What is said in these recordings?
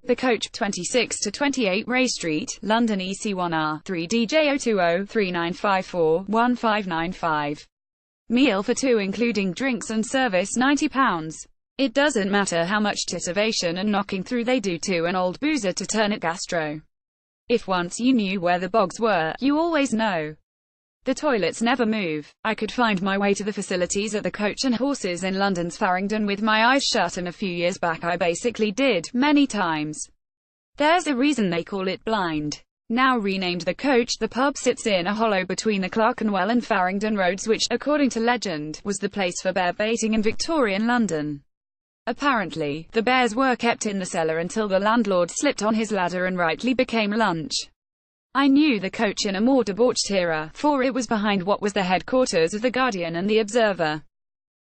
The Coach, 26 to 28 Ray Street, London EC1R, 3DJ020-3954-1595. Meal for two including drinks and service £90. It doesn't matter how much titivation and knocking through they do to an old boozer to turn it gastro. If once you knew where the bogs were, you always know. The toilets never move. I could find my way to the facilities at the Coach and Horses in London's Farringdon with my eyes shut, and a few years back I basically did, many times. There's a reason they call it blind. Now renamed the Coach, the pub sits in a hollow between the Clerkenwell and Farringdon roads, which, according to legend, was the place for bear baiting in Victorian London. Apparently, the bears were kept in the cellar until the landlord slipped on his ladder and rightly became lunch. I knew the Coach in a more debauched era, for it was behind what was the headquarters of The Guardian and The Observer.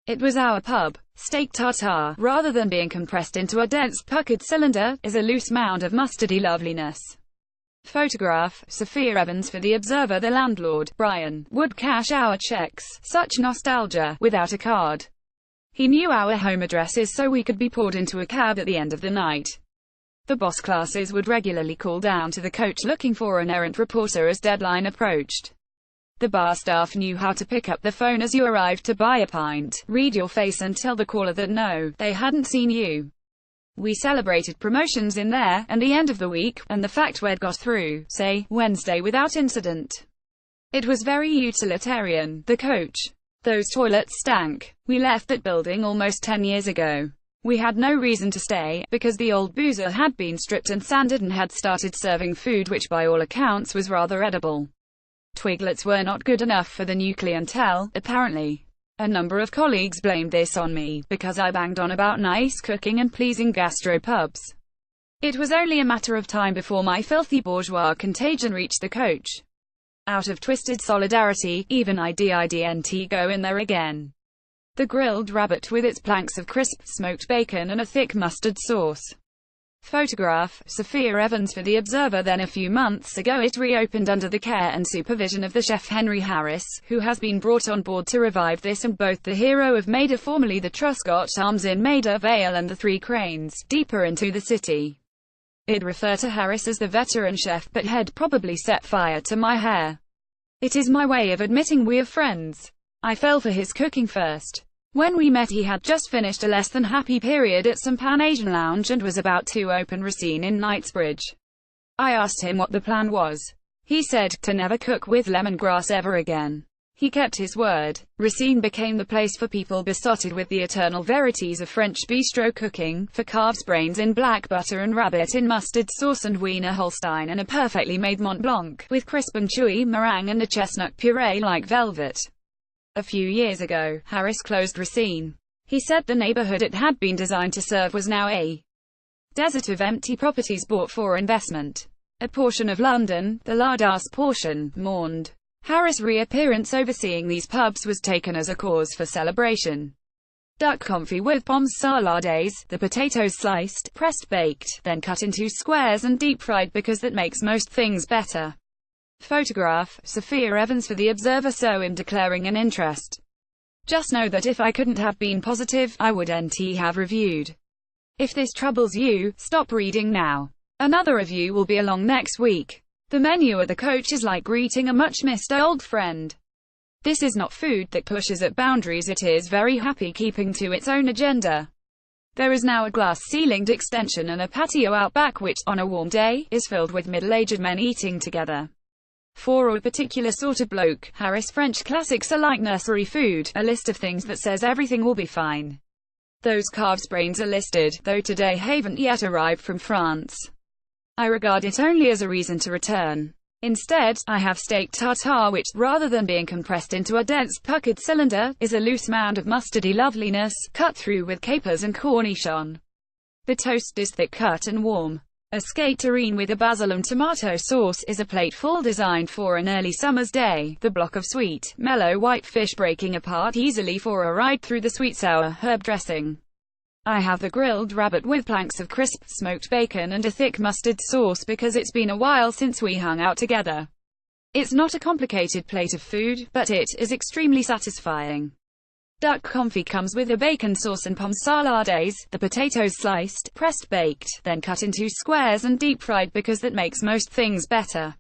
It was our pub. Steak tartare, rather than being compressed into a dense puckered cylinder, is a loose mound of mustardy loveliness. Photograph, Sophia Evans for The Observer. The landlord, Brian, would cash our checks. Such nostalgia, without a card. He knew our home addresses so we could be poured into a cab at the end of the night. The boss classes would regularly call down to the Coach looking for an errant reporter as deadline approached. The bar staff knew how to pick up the phone as you arrived to buy a pint, read your face and tell the caller that no, they hadn't seen you. We celebrated promotions in there, and the end of the week, and the fact we'd got through, say, Wednesday without incident. It was very utilitarian, the Coach. Those toilets stank. We left that building almost 10 years ago. We had no reason to stay, because the old boozer had been stripped and sanded and had started serving food which by all accounts was rather edible. Twiglets were not good enough for the new clientele, apparently. A number of colleagues blamed this on me, because I banged on about nice cooking and pleasing gastropubs. It was only a matter of time before my filthy bourgeois contagion reached the Coach. Out of twisted solidarity, even I didn't go in there again. The grilled rabbit with its planks of crisp, smoked bacon and a thick mustard sauce. Photograph, Sophia Evans for The Observer. Then a few months ago it reopened under the care and supervision of the chef Henry Harris, who has been brought on board to revive this, and both the hero of Maida, formerly the Truscott Arms in Maida Vale, and the Three Cranes, deeper into the city. I'd refer to Harris as the veteran chef, but he'd probably set fire to my hair. It is my way of admitting we're friends. I fell for his cooking first. When we met he had just finished a less than happy period at some Pan-Asian lounge and was about to open Racine in Knightsbridge. I asked him what the plan was. He said, to never cook with lemongrass ever again. He kept his word. Racine became the place for people besotted with the eternal verities of French bistro cooking, for calves' brains in black butter and rabbit in mustard sauce and Wiener Holstein and a perfectly made Mont Blanc, with crisp and chewy meringue and a chestnut puree like velvet. A few years ago, Harris closed Racine. He said the neighborhood it had been designed to serve was now a desert of empty properties bought for investment. A portion of London, the largest portion, mourned. Harris' reappearance overseeing these pubs was taken as a cause for celebration. Duck confit with pommes salades, the potatoes sliced, pressed baked, then cut into squares and deep fried because that makes most things better. Photograph, Sophia Evans for The Observer. So I'm declaring an interest. Just know that if I couldn't have been positive, I wouldn't have reviewed. If this troubles you, stop reading now. Another review will be along next week. The menu at the Coach is like greeting a much-missed old friend. This is not food that pushes at boundaries, it is very happy keeping to its own agenda. There is now a glass-ceilinged extension and a patio out back which, on a warm day, is filled with middle-aged men eating together. For a particular sort of bloke, Harris French classics are like nursery food, a list of things that says everything will be fine. Those calves' brains are listed, though today haven't yet arrived from France. I regard it only as a reason to return. Instead, I have steak tartare which, rather than being compressed into a dense puckered cylinder, is a loose mound of mustardy loveliness, cut through with capers and cornichon. The toast is thick cut and warm. A skate terrine with a basil and tomato sauce is a plateful designed for an early summer's day, the block of sweet, mellow white fish breaking apart easily for a ride through the sweet-sour herb dressing. I have the grilled rabbit with planks of crisp, smoked bacon and a thick mustard sauce because it's been a while since we hung out together. It's not a complicated plate of food, but it is extremely satisfying. Duck confit comes with a bacon sauce and pomme salades, the potatoes sliced, pressed baked, then cut into squares and deep fried because that makes most things better.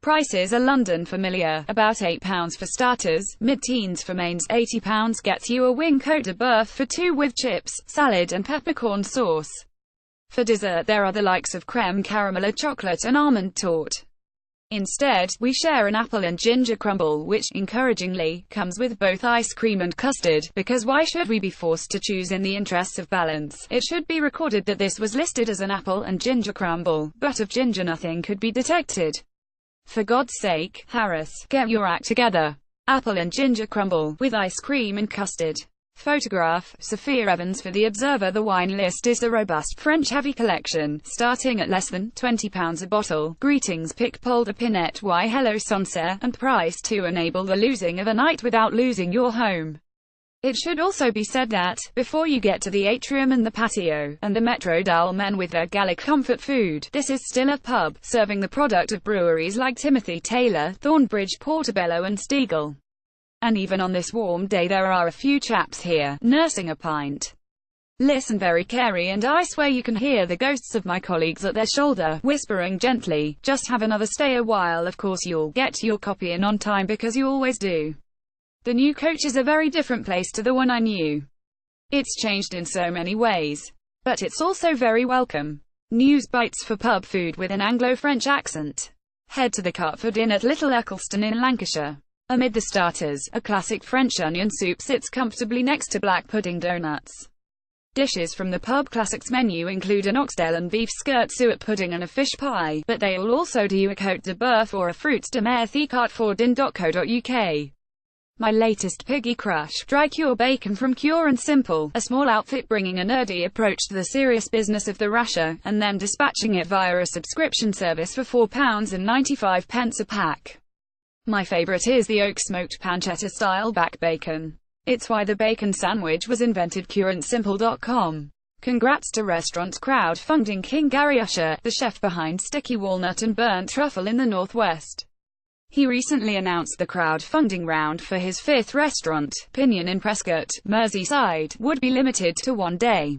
Prices are London familiar, about £8 for starters, mid-teens for mains. £80 gets you a wing Côte de Boeuf for two with chips, salad and peppercorn sauce. For dessert there are the likes of creme caramel, chocolate and almond torte. Instead, we share an apple and ginger crumble which, encouragingly, comes with both ice cream and custard, because why should we be forced to choose in the interests of balance? It should be recorded that this was listed as an apple and ginger crumble, but of ginger nothing could be detected. For God's sake, Harris, get your act together. Apple and ginger crumble, with ice cream and custard. Photograph, Sophia Evans for The Observer. The wine list is the robust French heavy collection, starting at less than £20 a bottle. Greetings Pic Paul de Pinette Y Hello Sancerre, and price to enable the losing of a night without losing your home. It should also be said that, before you get to the atrium and the patio, and the Metro Dolmen with their Gallic comfort food, this is still a pub, serving the product of breweries like Timothy Taylor, Thornbridge, Portobello and Stiegel. And even on this warm day there are a few chaps here, nursing a pint. Listen very carefully and I swear you can hear the ghosts of my colleagues at their shoulder, whispering gently, just have another stay a while. Of course you'll get your copy in on time because you always do. The new coach is a very different place to the one I knew. It's changed in so many ways. But it's also very welcome. News bites for pub food with an Anglo-French accent. Head to the Cartford Inn at Little Eccleston in Lancashire. Amid the starters, a classic French onion soup sits comfortably next to black pudding donuts. Dishes from the pub classics menu include an oxtail and beef skirt suet pudding and a fish pie, but they will also do a Côte de Boeuf or a fruits de mer. Cartfordin.co.uk. My latest piggy crush, dry cure bacon from Cure and Simple, a small outfit bringing a nerdy approach to the serious business of the rasher, and then dispatching it via a subscription service for £4.95 a pack. My favourite is the oak smoked pancetta style back bacon. It's why the bacon sandwich was invented. CureandSimple.com. Congrats to restaurant crowdfunding king Gary Usher, the chef behind Sticky Walnut and Burnt Truffle in the Northwest. He recently announced the crowdfunding round for his fifth restaurant, Pinion in Prescott, Merseyside, would be limited to one day.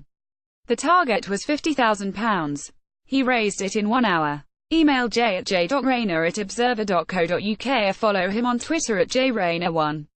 The target was £50,000. He raised it in 1 hour. Email j@j.rayner@observer.co.uk or follow him on Twitter at jrayner1.